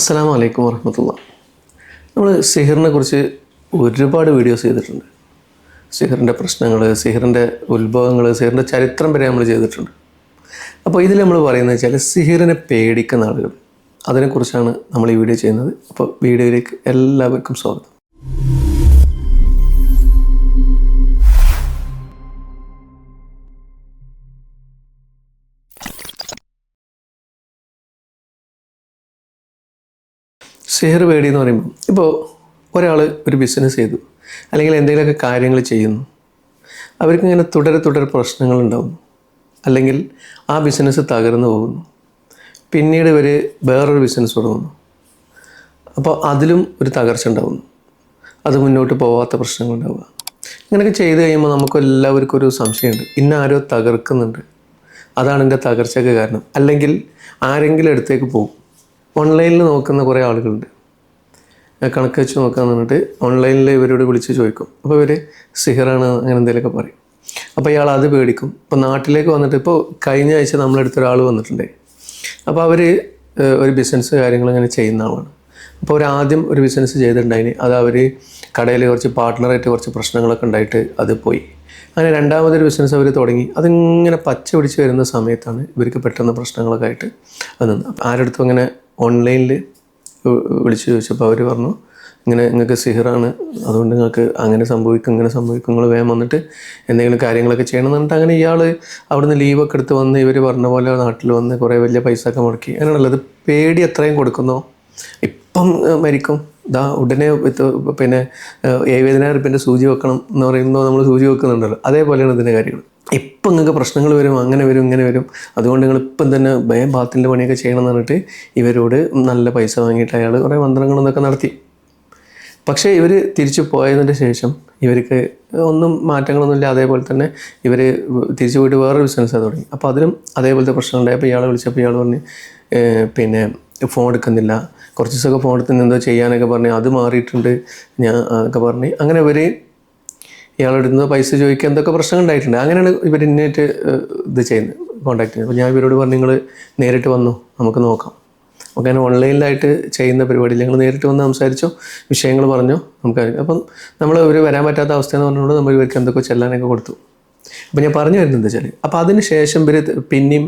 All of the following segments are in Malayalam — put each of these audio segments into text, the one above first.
അസ്സലാമു അലൈക്കും വറഹ്മത്തുള്ളാഹി. നമ്മൾ സിഹിറിനെ കുറിച്ച് ഒരുപാട് വീഡിയോസ് ചെയ്തിട്ടുണ്ട്. സിഹിറിൻ്റെ പ്രശ്നങ്ങൾ, സിഹിറിൻ്റെ ഉത്ഭവങ്ങൾ, സിഹിറിൻ്റെ ചരിത്രം വരെ നമ്മൾ ചെയ്തിട്ടുണ്ട്. അപ്പോൾ ഇതിൽ നമ്മൾ പറയുന്നത് വെച്ചാൽ സിഹിറിനെ പേടിക്കുന്ന ആളുകൾ, അതിനെക്കുറിച്ചാണ് നമ്മൾ ഈ വീഡിയോ ചെയ്യുന്നത്. അപ്പോൾ വീഡിയോയിലേക്ക് എല്ലാവർക്കും സ്വാഗതം. സിഹിർ പേടി എന്ന് പറയുമ്പോൾ, ഇപ്പോൾ ഒരാൾ ഒരു ബിസിനസ് ചെയ്തു അല്ലെങ്കിൽ എന്തെങ്കിലുമൊക്കെ കാര്യങ്ങൾ ചെയ്യുന്നു, അവർക്കിങ്ങനെ തുടരെ പ്രശ്നങ്ങളുണ്ടാകുന്നു, അല്ലെങ്കിൽ ആ ബിസിനസ് തകർന്നു പോകുന്നു. പിന്നീട് ഇവർ വേറൊരു ബിസിനസ് തുടങ്ങുന്നു, അപ്പോൾ അതിലും ഒരു തകർച്ച ഉണ്ടാകുന്നു, അത് മുന്നോട്ട് പോകാത്ത പ്രശ്നങ്ങളുണ്ടാവുക. ഇങ്ങനെയൊക്കെ ചെയ്ത് കഴിയുമ്പോൾ നമുക്ക് എല്ലാവർക്കും ഒരു സംശയമുണ്ട്, ഇന്ന ആരോ തകർക്കുന്നുണ്ട്, അതാണ് എൻ്റെ തകർച്ചയ്ക്ക് കാരണം. അല്ലെങ്കിൽ ആരെങ്കിലും അടുത്തേക്ക് പോകും. ഓൺലൈനിൽ നോക്കുന്ന കുറേ ആളുകളുണ്ട്, കണക്ക് വെച്ച് നോക്കാൻ നിന്നിട്ട് ഓൺലൈനിൽ ഇവരോട് വിളിച്ച് ചോദിക്കും. അപ്പോൾ ഇവർ സിഹിറാണ് അങ്ങനെ എന്തെങ്കിലുമൊക്കെ പറയും. അപ്പോൾ ഇയാൾ അത് പേടിക്കും. ഇപ്പോൾ നാട്ടിലേക്ക് വന്നിട്ട്, ഇപ്പോൾ കഴിഞ്ഞ ആഴ്ച നമ്മളടുത്തൊരാൾ വന്നിട്ടുണ്ടേ. അപ്പോൾ അവർ ഒരു ബിസിനസ് കാര്യങ്ങൾ ഇങ്ങനെ ചെയ്യുന്ന ആളാണ്. അപ്പോൾ ആദ്യം ഒരു ബിസിനസ് ചെയ്തിട്ടുണ്ടായിന്, അത് അവർ കടയിൽ കുറച്ച് പാർട്ട്ണറായിട്ട് കുറച്ച് പ്രശ്നങ്ങളൊക്കെ ഉണ്ടായിട്ട് അത് പോയി. അങ്ങനെ രണ്ടാമതൊരു ബിസിനസ് അവർ തുടങ്ങി. അതിങ്ങനെ പച്ച പിടിച്ച് വരുന്ന സമയത്താണ് ഇവർക്ക് പെട്ടെന്ന് പ്രശ്നങ്ങളൊക്കെ ആയിട്ട് അത് നിന്ന്. അപ്പോൾ ആരടുത്തും അങ്ങനെ ഓൺലൈനിൽ വിളിച്ച് ചോദിച്ചപ്പോൾ അവർ പറഞ്ഞു, ഇങ്ങനെ നിങ്ങൾക്ക് സിഹിറാണ്, അതുകൊണ്ട് നിങ്ങൾക്ക് അങ്ങനെ സംഭവിക്കും ഇങ്ങനെ സംഭവിക്കും, നിങ്ങൾ വേഗം വന്നിട്ട് എന്തെങ്കിലും കാര്യങ്ങളൊക്കെ ചെയ്യണം എന്ന് പറഞ്ഞിട്ട് അങ്ങനെ ഇയാൾ അവിടുന്ന് ലീവൊക്കെ എടുത്ത് വന്ന് ഇവർ പറഞ്ഞ പോലെ നാട്ടിൽ വന്ന് കുറേ വലിയ പൈസ ഒക്കെ മുടക്കി. അങ്ങനെയുള്ളത് പേടി എത്രയും കൊടുക്കുന്നോ, ഇപ്പം മരിക്കും, ഇതാ ഉടനെ പിന്നെ 70,000 രൂപേൻ്റെ സൂചി വെക്കണം എന്ന് പറയുമ്പോൾ നമ്മൾ സൂചി വെക്കുന്നുണ്ടല്ലോ, അതേപോലെയാണ് ഇതിൻ്റെ കാര്യങ്ങൾ. ഇപ്പം നിങ്ങൾക്ക് പ്രശ്നങ്ങൾ വരും, അങ്ങനെ വരും ഇങ്ങനെ വരും, അതുകൊണ്ട് നിങ്ങൾ ഇപ്പം തന്നെ ഭയം ബാത്തിൻ്റെ പണിയൊക്കെ ചെയ്യണം എന്ന് പറഞ്ഞിട്ട് ഇവരോട് നല്ല പൈസ വാങ്ങിയിട്ട് അയാൾ കുറേ മന്ത്രങ്ങളൊക്കെ നടത്തി. പക്ഷേ ഇവർ തിരിച്ചു പോയതിൻ്റെ ശേഷം ഇവർക്ക് ഒന്നും മാറ്റങ്ങളൊന്നുമില്ല. അതേപോലെ തന്നെ ഇവർ തിരിച്ചു പോയിട്ട് വേറൊരു ബിസിനസ്സാണ് തുടങ്ങി. അപ്പോൾ അതിലും അതേപോലത്തെ പ്രശ്നമുണ്ടായി. അപ്പോൾ ഇയാളെ വിളിച്ചപ്പോൾ ഇയാൾ പറഞ്ഞ് പിന്നെ ഫോൺ എടുക്കുന്നില്ല, കുറച്ച് ദിവസമൊക്കെ ഫോൺ എടുത്ത് എന്തോ ചെയ്യാനൊക്കെ പറഞ്ഞ് അത് മാറിയിട്ടുണ്ട് ഞാൻ എന്നൊക്കെ പറഞ്ഞ് അങ്ങനെ ഇവർ ഇയാളുടെ നിന്ന് പൈസ ചോദിക്കുക, എന്തൊക്കെ പ്രശ്നങ്ങൾ ഉണ്ടായിട്ടുണ്ട്. അങ്ങനെയാണ് ഇവർ ഇന്നേറ്റ് ഇത് ചെയ്യുന്നത്, കോൺടാക്ട് ചെയ്യുന്നത്. അപ്പോൾ ഞാൻ ഇവരോട് പറഞ്ഞു, നിങ്ങൾ നേരിട്ട് വന്നു നമുക്ക് നോക്കാം. നമുക്ക് അങ്ങനെ ഓൺലൈനിലായിട്ട് ചെയ്യുന്ന പരിപാടിയിൽ ഞങ്ങൾ നേരിട്ട് വന്ന് സംസാരിച്ചോ, വിഷയങ്ങൾ പറഞ്ഞോ നമുക്കറിയാം. അപ്പം നമ്മൾ ഇവർ വരാൻ പറ്റാത്ത അവസ്ഥയെന്ന് പറഞ്ഞുകൊണ്ട് നമ്മൾ ഇവർക്ക് എന്തൊക്കെ ചെല്ലാനൊക്കെ കൊടുത്തു. അപ്പോൾ ഞാൻ പറഞ്ഞു വരുന്നത് എന്താ വെച്ചാൽ, അപ്പോൾ അതിന് ശേഷം ഇവർ പിന്നെയും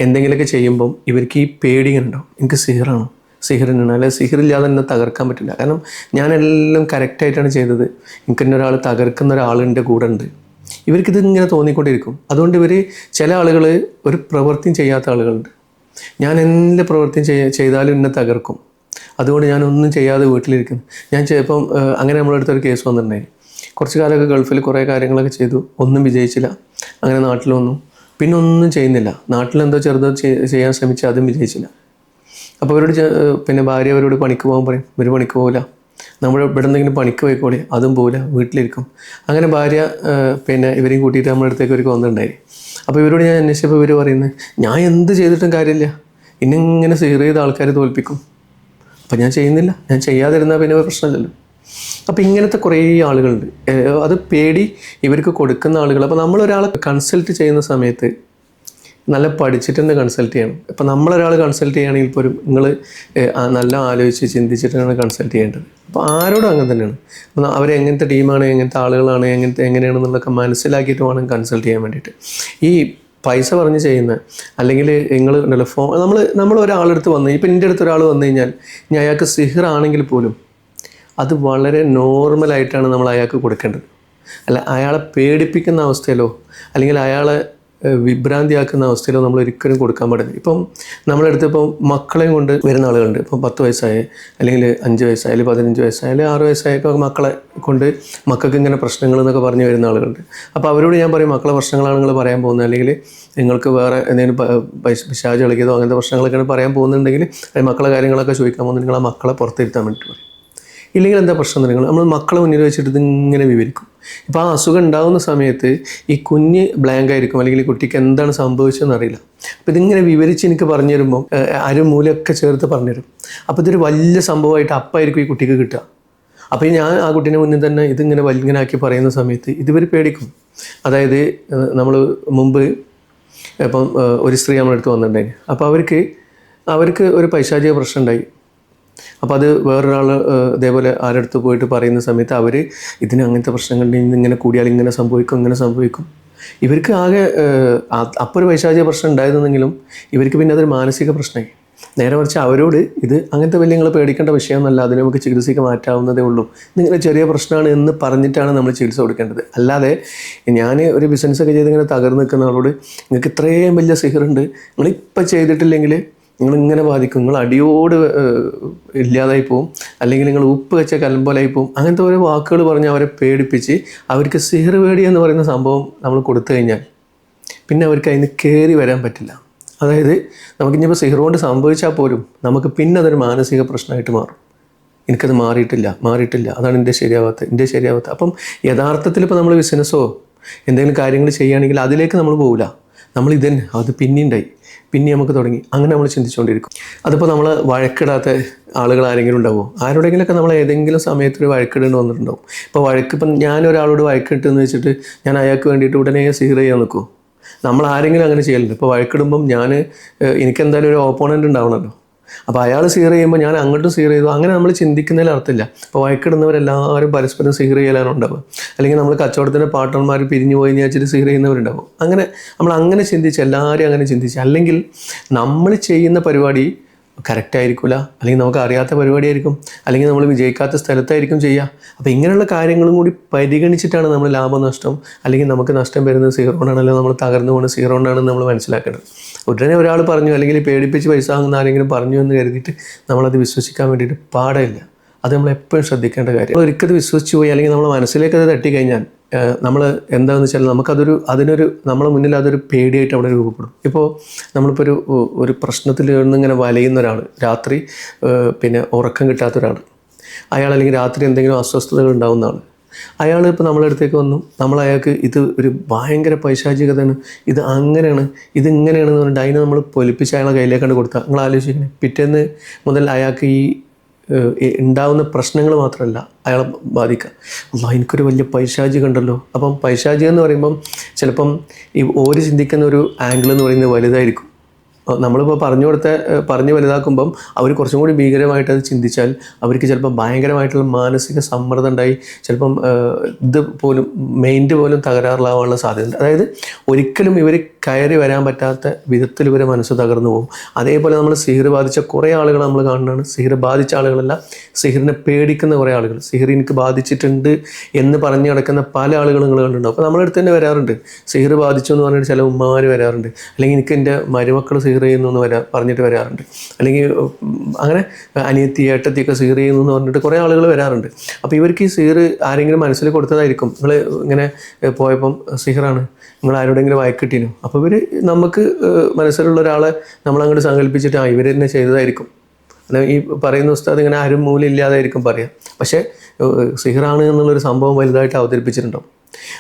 എന്തെങ്കിലുമൊക്കെ ചെയ്യുമ്പം ഇവർക്ക് ഈ പേടിങ്ങനെ ഉണ്ടാവും, എനിക്ക് സിഹിറാണ്, സിഹിറിനാണ്, അല്ലെങ്കിൽ സിഹിറില്ലാതെ എന്നെ തകർക്കാൻ പറ്റില്ല. കാരണം ഞാനെല്ലാം കറക്റ്റായിട്ടാണ് ചെയ്തത്, എനിക്ക് തന്നെ ഒരാൾ തകർക്കുന്ന ഒരാളിൻ്റെ കൂടെ ഉണ്ട്. ഇവർക്കിത് ഇങ്ങനെ തോന്നിക്കൊണ്ടിരിക്കും. അതുകൊണ്ട് ഇവർ ചില ആളുകൾ ഒരു പ്രവൃത്തിയും ചെയ്യാത്ത ആളുകളുണ്ട്. ഞാൻ എന്ത് പ്രവൃത്തിയും ചെയ്താലും എന്നെ തകർക്കും, അതുകൊണ്ട് ഞാനൊന്നും ചെയ്യാതെ വീട്ടിലിരിക്കുന്നു. ഞാൻ ചിലപ്പം അങ്ങനെ നമ്മളടുത്തൊരു കേസ് വന്നിട്ടുണ്ടായി. കുറച്ച് കാലമൊക്കെ ഗൾഫിൽ കുറേ കാര്യങ്ങളൊക്കെ ചെയ്തു, ഒന്നും വിജയിച്ചില്ല. അങ്ങനെ നാട്ടിൽ വന്നു, പിന്നെ ഒന്നും ചെയ്യുന്നില്ല. നാട്ടിലെന്തോ ചെറുതോ ചെയ്യാൻ ശ്രമിച്ച് അതും വിജയിച്ചില്ല. അപ്പോൾ അവരോട് പിന്നെ ഭാര്യ അവരോട് പണിക്ക് പോകാൻ പറയും, ഇവർ പണിക്ക് പോകില്ല. നമ്മൾ ഇവിടെ എന്തെങ്കിലും പണിക്ക് പോയിക്കോളി, അതും പോകില്ല, വീട്ടിലിരിക്കും. അങ്ങനെ ഭാര്യ പിന്നെ ഇവരെയും കൂട്ടിയിട്ട് നമ്മുടെ അടുത്തേക്ക് അവർക്ക് വന്നിട്ടുണ്ടായി. അപ്പോൾ ഇവരോട് ഞാൻ അന്വേഷിച്ചപ്പോൾ ഇവർ പറയുന്നത്, ഞാൻ എന്ത് ചെയ്തിട്ടും കാര്യമില്ല, ഇന്നിങ്ങനെ സിഹിർ ചെയ്ത ആൾക്കാർ തോൽപ്പിക്കും. അപ്പോൾ ഞാൻ ചെയ്യുന്നില്ല, ഞാൻ ചെയ്യാതിരുന്നാൽ പിന്നെ പ്രശ്നമില്ലല്ലോ. അപ്പോൾ ഇങ്ങനത്തെ കുറേ ആളുകളുണ്ട്. അത് പേടി ഇവർക്ക് കൊടുക്കുന്ന ആളുകൾ. അപ്പോൾ നമ്മളൊരാളെ കൺസൾട്ട് ചെയ്യുന്ന സമയത്ത് നല്ല പഠിച്ചിട്ട് തന്നെ കൺസൾട്ട് ചെയ്യണം. ഇപ്പോൾ നമ്മളൊരാൾ കൺസൾട്ട് ചെയ്യുകയാണെങ്കിൽ പോലും നിങ്ങൾ നല്ല ആലോചിച്ച് ചിന്തിച്ചിട്ടാണ് കൺസൾട്ട് ചെയ്യേണ്ടത്. അപ്പോൾ ആരോടും അങ്ങനെ തന്നെയാണ്. അപ്പോൾ അവരെങ്ങനത്തെ ടീമാണ്, എങ്ങനത്തെ ആളുകളാണ്, എങ്ങനെയാണെന്നുള്ളതൊക്കെ മനസ്സിലാക്കിയിട്ട് വേണം കൺസൾട്ട് ചെയ്യാൻ വേണ്ടിയിട്ട്. ഈ പൈസ പറഞ്ഞ് ചെയ്യുന്ന, അല്ലെങ്കിൽ നിങ്ങൾ ഉണ്ടല്ലോ നമ്മൾ ഒരാളെടുത്ത് വന്ന്, ഇപ്പോൾ എൻ്റെ അടുത്ത് ഒരാൾ വന്നു കഴിഞ്ഞാൽ ഇനി അയാൾക്ക് സിഹിറാണെങ്കിൽ പോലും അത് വളരെ നോർമലായിട്ടാണ് നമ്മൾ അയാൾക്ക് കൊടുക്കേണ്ടത്. അല്ല അയാളെ പേടിപ്പിക്കുന്ന അവസ്ഥയിലോ അല്ലെങ്കിൽ അയാളെ വിഭ്രാന്തിയാക്കുന്ന അവസ്ഥയിലോ നമ്മൾ ഒരിക്കലും കൊടുക്കാൻ പാടില്ല. ഇപ്പം നമ്മളെടുത്ത് ഇപ്പോൾ മക്കളെയും കൊണ്ട് വരുന്ന ആളുകളുണ്ട്. ഇപ്പം 10 വയസ്സായ, അല്ലെങ്കിൽ 5 വയസ്സായ, അല്ലെങ്കിൽ 15 വയസ്സായ, അല്ലെങ്കിൽ 6 വയസ്സായൊക്കെ മക്കളെ കൊണ്ട് മക്കൾക്ക് ഇങ്ങനെ പ്രശ്നങ്ങൾ എന്നൊക്കെ പറഞ്ഞ് വരുന്ന ആളുകളുണ്ട്. അപ്പോൾ അവരോട് ഞാൻ പറയും, മക്കളെ പ്രശ്നങ്ങളാണ് നിങ്ങൾ പറയാൻ പോകുന്നത്, അല്ലെങ്കിൽ നിങ്ങൾക്ക് വേറെ എന്തെങ്കിലും പിശാച് കളിക്കുന്നതോ അങ്ങനത്തെ പ്രശ്നങ്ങളൊക്കെയാണ് പറയാൻ പോകുന്നുണ്ടെങ്കിൽ മക്കളെ കാര്യങ്ങളൊക്കെ ചോദിക്കാൻ പോകുന്നത് നിങ്ങൾ ആ മക്കളെ പുറത്തിരുത്താൻ വേണ്ടിയിട്ട് പറയും. ഇല്ലെങ്കിൽ എന്താ പ്രശ്നം നിങ്ങൾ നമ്മൾ മക്കളെ മുന്നിൽ വെച്ചിട്ട് ഇതിങ്ങനെ വിവരിക്കും. ഇപ്പോൾ ആ അസുഖം ഉണ്ടാകുന്ന സമയത്ത് ഈ കുഞ്ഞ് ബ്ലാങ്ക് ആയിരിക്കും, അല്ലെങ്കിൽ ഈ കുട്ടിക്ക് എന്താണ് സംഭവിച്ചതെന്ന് അറിയില്ല. അപ്പോൾ ഇതിങ്ങനെ വിവരിച്ച് എനിക്ക് പറഞ്ഞു തരുമ്പോൾ അരുമൂലയൊക്കെ ചേർത്ത് പറഞ്ഞുതരും. അപ്പോൾ ഇതൊരു വലിയ സംഭവമായിട്ട് അപ്പായിരിക്കും ഈ കുട്ടിക്ക് കിട്ടുക. അപ്പോൾ ഞാൻ ആ കുട്ടീനെ മുന്നിൽ തന്നെ ഇതിങ്ങനെ വലിങ്ങനാക്കി പറയുന്ന സമയത്ത് ഇതുവരെ പേടിക്കും. അതായത് നമ്മൾ മുമ്പ് ഇപ്പം ഒരു സ്ത്രീ നമ്മളെടുത്ത് വന്നിട്ടുണ്ടായി. അപ്പോൾ അവർക്ക് ഒരു പൈശാചിക പ്രശ്നം ഉണ്ടായി. അപ്പോൾ അത് വേറൊരാൾ ഇതേപോലെ ആരടുത്ത് പോയിട്ട് പറയുന്ന സമയത്ത് അവർ ഇതിന് അങ്ങനത്തെ പ്രശ്നങ്ങളുണ്ട്, ഇങ്ങനെ കൂടിയാൽ ഇങ്ങനെ സംഭവിക്കും, ഇങ്ങനെ സംഭവിക്കും. ഇവർക്ക് ആകെ അപ്പോൾ ഒരു പൈശാചിക പ്രശ്നം ഉണ്ടായിരുന്നെങ്കിലും ഇവർക്ക് പിന്നെ അതൊരു മാനസിക പ്രശ്നമായി. നേരെ മറിച്ച് അവരോട് ഇത് അങ്ങനത്തെ വലിയ നിങ്ങൾ പേടിക്കേണ്ട വിഷയമൊന്നുമല്ല, അതിനെ നമുക്ക് ചികിത്സയ്ക്ക് മാറ്റാവുന്നതേ ഉള്ളൂ, നിങ്ങളുടെ ചെറിയ പ്രശ്നമാണ് എന്ന് പറഞ്ഞിട്ടാണ് നമ്മൾ ചികിത്സ കൊടുക്കേണ്ടത്. അല്ലാതെ ഞാൻ ഒരു ബിസിനസ്സൊക്കെ ചെയ്ത് ഇങ്ങനെ തകർന്ന് നിൽക്കുന്ന ആളോട് നിങ്ങൾക്ക് ഇത്രയും വലിയ സിഹറുണ്ട്, നിങ്ങളിപ്പോൾ ചെയ്തിട്ടില്ലെങ്കിൽ നിങ്ങളിങ്ങനെ ബാധിക്കും, നിങ്ങൾ അടിയോട് ഇല്ലാതായി പോവും, അല്ലെങ്കിൽ നിങ്ങൾ ഉപ്പ് വെച്ച കലമ്പോലായി പോവും, അങ്ങനത്തെ ഓരോ വാക്കുകൾ പറഞ്ഞ് അവരെ പേടിപ്പിച്ച് അവർക്ക് സിഹർ പേടി എന്ന് പറയുന്ന സംഭവം നമ്മൾ കൊടുത്തു കഴിഞ്ഞാൽ പിന്നെ അവർക്ക് അതിന് കയറി വരാൻ പറ്റില്ല. അതായത് നമുക്കിനിപ്പോൾ സിഹർ കൊണ്ട് സംഭവിച്ചാൽ പോലും നമുക്ക് പിന്നെ അതൊരു മാനസിക പ്രശ്നമായിട്ട് മാറും. എനിക്കത് മാറിയിട്ടില്ല, അതാണ് എൻ്റെ ശരിയാവാത്ത. അപ്പം യഥാർത്ഥത്തിൽ ഇപ്പോൾ നമ്മൾ ബിസിനസ്സോ എന്തെങ്കിലും കാര്യങ്ങൾ ചെയ്യുകയാണെങ്കിൽ അതിലേക്ക് നമ്മൾ പോകില്ല, നമ്മൾ ഇതന്നെ അത് പിന്നെ നമുക്ക് തുടങ്ങി അങ്ങനെ നമ്മൾ ചിന്തിച്ചുകൊണ്ടിരിക്കും. അതിപ്പോൾ നമ്മൾ വഴക്കിടാത്ത ആളുകൾ ആരെങ്കിലും ഉണ്ടാവുമോ? ആരോടെങ്കിലൊക്കെ നമ്മൾ ഏതെങ്കിലും സമയത്തൊരു വഴക്കിടേണ്ടി വന്നിട്ടുണ്ടാവും. ഇപ്പം ഞാനൊരാളോട് വഴക്കിട്ടെന്ന് വെച്ചിട്ട് ഞാൻ അയാൾക്ക് വേണ്ടിയിട്ട് ഉടനെ സിഹർ ചെയ്യാൻ നിൽക്കും. നമ്മൾ ആരെങ്കിലും അങ്ങനെ ചെയ്യലുണ്ട്. ഇപ്പോൾ വഴക്കിടുമ്പം എനിക്കെന്തായാലും ഒരു ഓപ്പോണൻ്റ് ഉണ്ടാവണമല്ലോ, അപ്പോൾ അയാൾ സിഹർ ചെയ്യുമ്പോൾ ഞാൻ അങ്ങോട്ടും സിഹർ ചെയ്തു, അങ്ങനെ നമ്മൾ ചിന്തിക്കുന്നതിൽ അർത്ഥമില്ല. ഇപ്പോൾ വഴക്കിടുന്നവരെല്ലാവരും പരസ്പരം സിഹർ ചെയ്യാനാണ് ഉണ്ടാവുക. അല്ലെങ്കിൽ നമ്മൾ കച്ചവടത്തിൻ്റെ പാർട്ട്ണർമാർ പിരിഞ്ഞു പോയി വെച്ചിട്ട് സിഹർ ചെയ്യുന്നവരുണ്ടാവും. അങ്ങനെ നമ്മൾ അങ്ങനെ ചിന്തിച്ച് എല്ലാവരും അങ്ങനെ ചിന്തിച്ച്, അല്ലെങ്കിൽ നമ്മൾ ചെയ്യുന്ന പരിപാടി കറക്റ്റായിരിക്കില്ല, അല്ലെങ്കിൽ നമുക്ക് അറിയാത്ത പരിപാടിയായിരിക്കും, അല്ലെങ്കിൽ നമ്മൾ വിജയിക്കാത്ത സ്ഥലത്തായിരിക്കും ചെയ്യുക. അപ്പോൾ ഇങ്ങനെയുള്ള കാര്യങ്ങളും കൂടി പരിഗണിച്ചിട്ടാണ് നമ്മൾ ലാഭനഷ്ടം, അല്ലെങ്കിൽ നമുക്ക് നഷ്ടം വരുന്നത് സിഹർ കൊണ്ടാണ്, അല്ലെങ്കിൽ നമ്മൾ തകർന്നു പോകുന്നത് സിഹർ കൊണ്ടാണെന്ന് നമ്മൾ മനസ്സിലാക്കേണ്ടത്. ഉടനെ ഒരാൾ പറഞ്ഞു, അല്ലെങ്കിൽ പേടിപ്പിച്ച് പൈസ വാങ്ങുന്ന ആരെങ്കിലും പറഞ്ഞു എന്ന് കരുതിയിട്ട് നമ്മളത് വിശ്വസിക്കാൻ വേണ്ടിയിട്ട് പാടില്ല. അത് നമ്മൾ എപ്പോഴും ശ്രദ്ധിക്കേണ്ട കാര്യം. ഒരിക്കലും വിശ്വസിച്ച് പോയി അല്ലെങ്കിൽ നമ്മൾ മനസ്സിലേക്ക് അത് തട്ടിക്കഴിഞ്ഞാൽ നമ്മൾ എന്താണെന്ന് വെച്ചാൽ നമ്മളെ മുന്നിൽ അതൊരു പേടിയായിട്ട് അവിടെ രൂപപ്പെടും. ഇപ്പോൾ നമ്മളിപ്പോൾ ഒരു പ്രശ്നത്തിൽ നിന്നിങ്ങനെ വലയുന്ന ഒരാൾ, രാത്രി ഉറക്കം കിട്ടാത്ത ഒരാൾ, അയാൾ അല്ലെങ്കിൽ രാത്രി എന്തെങ്കിലും അസ്വസ്ഥതകൾ ഉണ്ടാകുന്ന ആൾ, അയാൾ ഇപ്പോൾ നമ്മളെ അടുത്തേക്ക് വന്നു, നമ്മൾ അയാൾക്ക് ഇത് ഒരു ഭയങ്കര പൈശാചികതയാണ്, ഇത് അങ്ങനെയാണ്, ഇതിങ്ങനെയാണെന്ന് പറഞ്ഞിട്ട് അതിനെ നമ്മൾ പൊലിപ്പിച്ച് അയാളെ കയ്യിലേക്കാണ്ട് കൊടുക്കുക. നിങ്ങൾ ആലോചിക്കുന്നത് പിറ്റേന്ന് മുതൽ അയാൾക്ക് ഈ ഉണ്ടാവുന്ന പ്രശ്നങ്ങൾ മാത്രമല്ല അയാളെ ബാധിക്കുക. എനിക്കൊരു വലിയ പൈശാചികം ഉണ്ടല്ലോ. അപ്പം പൈശാചികം എന്ന് പറയുമ്പം ചിലപ്പം ഈ ഓര് ചിന്തിക്കുന്ന ഒരു ആംഗിൾ എന്ന് പറയുന്നത് വലുതായിരിക്കും. നമ്മളിപ്പോൾ പറഞ്ഞ് വലുതാക്കുമ്പം അവർ കുറച്ചും കൂടി ഭീകരമായിട്ട് അത് ചിന്തിച്ചാൽ അവർക്ക് ചിലപ്പോൾ ഭയങ്കരമായിട്ടുള്ള മാനസിക സമ്മർദ്ദം ഉണ്ടായി ചിലപ്പം മൈൻഡ് പോലും തകരാറിലാവാനുള്ള സാധ്യതയുണ്ട്. അതായത് ഒരിക്കലും ഇവർ കയറി വരാൻ പറ്റാത്ത വിധത്തിൽ ഇവരെ മനസ്സ് തകർന്നു പോകും. അതേപോലെ നമ്മൾ സിഹിർ ബാധിച്ച കുറേ ആളുകൾ നമ്മൾ കാണുന്നതാണ്. സിഹിർ ബാധിച്ച ആളുകളല്ല, സിഹിറിനെ പേടിക്കുന്ന കുറേ ആളുകൾ, സിഹിർ എനിക്ക് ബാധിച്ചിട്ടുണ്ട് എന്ന് പറഞ്ഞു കിടക്കുന്ന പല ആളുകളും നിങ്ങൾ കണ്ടിട്ടുണ്ടാവും. അപ്പോൾ നമ്മുടെ അടുത്ത് തന്നെ വരാറുണ്ട്, സിഹിർ ബാധിച്ചു എന്ന് പറഞ്ഞിട്ട് ചില ഉമ്മമാർ വരാറുണ്ട്, അല്ലെങ്കിൽ എനിക്ക് എൻ്റെ മരുമക്കൾ സിഹിർ ചെയ്യുന്നു എന്ന് പറഞ്ഞിട്ട് വരാറുണ്ട്, അല്ലെങ്കിൽ അങ്ങനെ അനിയത്തി ഏട്ടത്തിയൊക്കെ സിഹിർ ചെയ്യുന്നു എന്ന് പറഞ്ഞിട്ട് കുറേ ആളുകൾ വരാറുണ്ട്. അപ്പോൾ ഇവർക്ക് ഈ സിഹിർ ആരെങ്കിലും മനസ്സിൽ കൊടുത്തതായിരിക്കും. നിങ്ങൾ ഇങ്ങനെ പോയപ്പം സിഹിറാണ്, നിങ്ങൾ ആരോടെങ്കിലും വയക്കിട്ടീനു, അപ്പോൾ ഇവർ നമുക്ക് മനസ്സിലുള്ള ഒരാളെ നമ്മളങ്ങോട്ട് സങ്കല്പിച്ചിട്ട് ഇവർ തന്നെ ചെയ്തതായിരിക്കും. ഈ പറയുന്ന ഉസ്താദ് ഇങ്ങനെ ആരും മൂലമില്ലാതായിരിക്കും പറയാം, പക്ഷേ സിഹിറാണ് എന്നുള്ളൊരു സംഭവം വലുതായിട്ട് അവതരിപ്പിച്ചിട്ടുണ്ടാവും.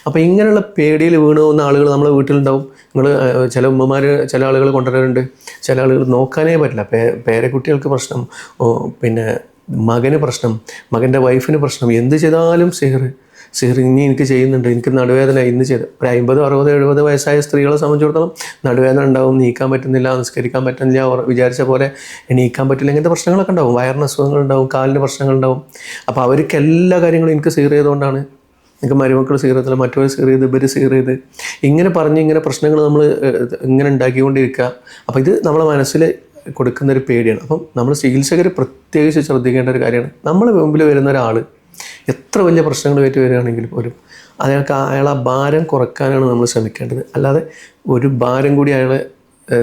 അപ്പോൾ ഇങ്ങനെയുള്ള പേടിയിൽ വീണ് പോകുന്ന ആളുകൾ നമ്മളെ വീട്ടിലുണ്ടാവും. ചില ഉമ്മമാർ ചില ആളുകൾ കൊണ്ടുവരാറുണ്ട്, ചില ആളുകൾ നോക്കാനേ പറ്റില്ല, പേരക്കുട്ടികൾക്ക് പ്രശ്നം, മകന് പ്രശ്നം, മകൻ്റെ വൈഫിന് പ്രശ്നം, എന്ത് ചെയ്താലും സിഹിർ ഇനി എനിക്ക് ചെയ്യുന്നുണ്ട്, എനിക്ക് നടുവേദന ഇന്ന് ചെയ്ത് ഒരു 50, 60, 70 വയസ്സായ സ്ത്രീകളെ സംബന്ധിച്ചിടത്തോളം നടുവേദന ഉണ്ടാവും, നീക്കാൻ പറ്റുന്നില്ല, നിസ്കരിക്കാൻ പറ്റുന്നില്ല, വിചാരിച്ച പോലെ എണീക്കാൻ പറ്റില്ല, ഇങ്ങനത്തെ പ്രശ്നങ്ങളൊക്കെ ഉണ്ടാവും, വയറിന് അസുഖങ്ങളുണ്ടാവും, കാലിന് പ്രശ്നങ്ങളുണ്ടാവും. അപ്പോൾ അവർക്ക് എല്ലാ കാര്യങ്ങളും എനിക്ക് സിഹിർ ചെയ്തുകൊണ്ടാണ്, എനിക്ക് മരുമക്കൾ സിഹിർ ചെയ്തില്ല, മറ്റൊരു സിഹിർ ചെയ്ത്, ഇവർ സിഹിർ ചെയ്ത്, ഇങ്ങനെ പ്രശ്നങ്ങൾ നമ്മൾ ഇങ്ങനെ ഉണ്ടാക്കിക്കൊണ്ടിരിക്കുക. അപ്പോൾ ഇത് നമ്മളെ മനസ്സിൽ കൊടുക്കുന്നൊരു പേടിയാണ്. അപ്പം നമ്മൾ ചികിത്സകർ പ്രത്യേകിച്ച് ശ്രദ്ധിക്കേണ്ട ഒരു കാര്യമാണ്, നമ്മളെ മുമ്പിൽ വരുന്ന ഒരാൾ എത്ര വലിയ പ്രശ്നങ്ങളുമായിട്ട് വരികയാണെങ്കിൽ പോലും അയാളെ ഭാരം കുറയ്ക്കാനാണ് നമ്മൾ ശ്രമിക്കേണ്ടത്. അല്ലാതെ ഒരു ഭാരം കൂടി അയാളെ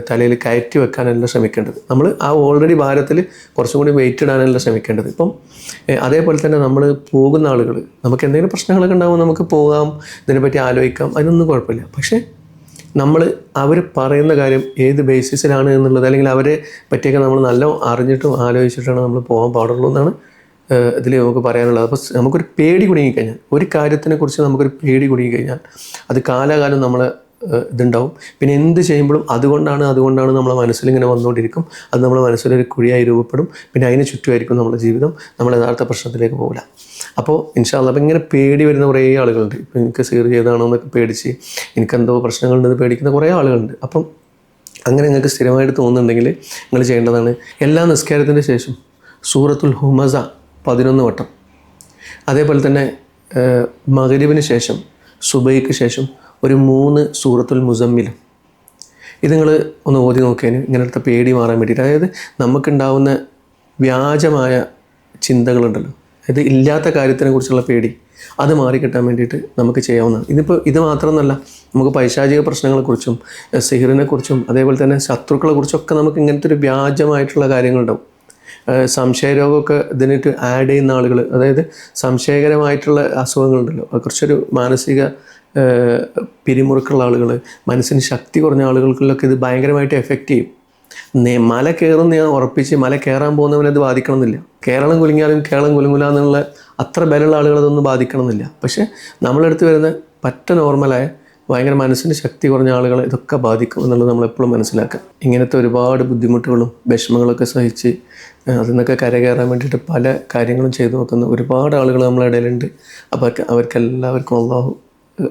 തലയിൽ കയറ്റി വെക്കാനല്ല ശ്രമിക്കേണ്ടത്. നമ്മൾ ആ ഓൾറെഡി ഭാരത്തിൽ കുറച്ചും കൂടി വെയിറ്റ് ഇടാനല്ല ശ്രമിക്കേണ്ടത്. ഇപ്പം അതേപോലെ തന്നെ നമ്മൾ പോകുന്ന ആളുകൾ, നമുക്ക് എന്തെങ്കിലും പ്രശ്നങ്ങളൊക്കെ ഉണ്ടാകുമ്പോൾ നമുക്ക് പോകാം, ഇതിനെപ്പറ്റി ആലോചിക്കാം, അതിനൊന്നും കുഴപ്പമില്ല. പക്ഷേ അവർ പറയുന്ന കാര്യം ഏത് ബേസിസിലാണ് എന്നുള്ളത്, അല്ലെങ്കിൽ അവരെ പറ്റിയൊക്കെ നമ്മൾ നല്ല അറിഞ്ഞിട്ടും ആലോചിച്ചിട്ടാണ് നമ്മൾ പോകാൻ പാടുള്ളൂ എന്നാണ് ഇതിൽ നമുക്ക് പറയാനുള്ളത്. അപ്പോൾ നമുക്കൊരു പേടി കുടുങ്ങിക്കഴിഞ്ഞാൽ, ഒരു കാര്യത്തിനെക്കുറിച്ച് നമുക്കൊരു പേടി കുടുങ്ങിക്കഴിഞ്ഞാൽ അത് കാലാകാലം നമ്മളെ ഇതുണ്ടാവും. പിന്നെ എന്ത് ചെയ്യുമ്പോഴും അതുകൊണ്ടാണ് നമ്മളെ മനസ്സിലിങ്ങനെ വന്നുകൊണ്ടിരിക്കും. അത് നമ്മളെ മനസ്സിലൊരു കുഴിയായി രൂപപ്പെടും. പിന്നെ അതിന് ചുറ്റുമായിരിക്കും നമ്മുടെ ജീവിതം. നമ്മൾ യഥാർത്ഥ പ്രശ്നത്തിലേക്ക് പോകില്ല. അപ്പോൾ ഇൻഷാ അല്ലാഹ്, അപ്പോൾ ഇങ്ങനെ പേടി വരുന്ന കുറേ ആളുകളുണ്ട്. ഇപ്പോൾ എനിക്ക് സിഹിർ ചെയ്താണോ എന്നൊക്കെ പേടിച്ച്, എനിക്കെന്തോ പ്രശ്നങ്ങളുണ്ടെന്ന് പേടിക്കുന്ന കുറേ ആളുകളുണ്ട്. അപ്പം അങ്ങനെ നിങ്ങൾക്ക് സ്ഥിരമായിട്ട് തോന്നുന്നുണ്ടെങ്കിൽ നിങ്ങൾ ചെയ്യേണ്ടതാണ്, എല്ലാ നിസ്കാരത്തിൻ്റെ ശേഷം സൂറത്തുൽ ഹുമസ 11 വട്ടം, അതേപോലെ തന്നെ മഗ്രിബിന് ശേഷം സുബൈക്ക് ശേഷം ഒരു 3 സൂറത്തുൽ മുസമ്മിലും. ഇത് നിങ്ങൾ ഒന്ന് ഓതി നോക്കിയതിന് ഇങ്ങനത്തെ പേടി മാറാൻ വേണ്ടിയിട്ട്, അതായത് നമുക്കുണ്ടാവുന്ന വ്യാജമായ ചിന്തകളുണ്ടല്ലോ, ഇത് ഇല്ലാത്ത കാര്യത്തിനെ കുറിച്ചുള്ള പേടി, അത് മാറിക്കിട്ടാൻ വേണ്ടിയിട്ട് നമുക്ക് ചെയ്യാവുന്നതാണ്. ഇത് മാത്രമൊന്നുമല്ല, നമുക്ക് പൈശാചിക പ്രശ്നങ്ങളെക്കുറിച്ചും സിഹിറിനെക്കുറിച്ചും അതേപോലെ തന്നെ ശത്രുക്കളെക്കുറിച്ചൊക്കെ നമുക്ക് ഇങ്ങനത്തെ ഒരു വ്യാജമായിട്ടുള്ള കാര്യങ്ങളുണ്ടാവും. സംശയരോഗമൊക്കെ ഇതിനിട്ട് ആഡ് ചെയ്യുന്ന ആളുകൾ, അതായത് സംശയകരമായിട്ടുള്ള അസുഖങ്ങളുണ്ടല്ലോ, കുറച്ചൊരു മാനസിക പിരിമുറുക്കുള്ള ആളുകൾ, മനസ്സിന് ശക്തി കുറഞ്ഞ ആളുകൾക്കുള്ളൊക്കെ ഇത് ഭയങ്കരമായിട്ട് എഫക്റ്റ് ചെയ്യും. മല കയറുന്ന ഞാൻ ഉറപ്പിച്ച് മല കയറാൻ പോകുന്നവനത് ബാധിക്കണമെന്നില്ല. കേരളം കുലുങ്ങിയാലും കേരളം കുലുങ്ങില്ല എന്നുള്ള അത്ര ബലമുള്ള ആളുകളതൊന്നും ബാധിക്കണമെന്നില്ല. പക്ഷേ നമ്മളെടുത്ത് വരുന്ന പറ്റ നോർമലായ ഭയങ്കര മനസ്സിന് ശക്തി കുറഞ്ഞ ആളുകളെ ഇതൊക്കെ ബാധിക്കും എന്നുള്ളത് നമ്മളെപ്പോഴും മനസ്സിലാക്കുക. ഇങ്ങനത്തെ ഒരുപാട് ബുദ്ധിമുട്ടുകളും വിഷമങ്ങളൊക്കെ സഹിച്ച് അതിൽ നിന്നൊക്കെ കരകയറാൻ വേണ്ടിയിട്ട് പല കാര്യങ്ങളും ചെയ്തു നോക്കുന്ന ഒരുപാട് ആളുകൾ നമ്മുടെ ഇടയിലുണ്ട്. അപ്പോൾ അവർക്കെല്ലാവർക്കും അള്ളാഹു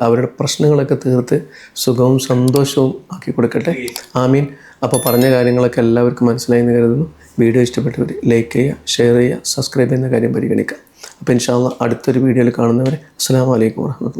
അവരുടെ പ്രശ്നങ്ങളൊക്കെ തീർത്ത് സുഖവും സന്തോഷവും ആക്കി കൊടുക്കട്ടെ. ആമീൻ. അപ്പോൾ പറഞ്ഞ കാര്യങ്ങളൊക്കെ എല്ലാവർക്കും മനസ്സിലായി എന്ന് കരുതുന്നു. വീഡിയോ ഇഷ്ടപ്പെട്ടവർ ലൈക്ക് ചെയ്യുക, ഷെയർ ചെയ്യുക, സബ്സ്ക്രൈബ് ചെയ്യുന്ന കാര്യം പരിഗണിക്കുക. അപ്പോൾ ഇൻഷാ അല്ലാഹ് അടുത്തൊരു വീഡിയോയിൽ കാണുന്നവരെ അസ്സലാമു അലൈക്കും വറഹ്മത്തുള്ളാഹി.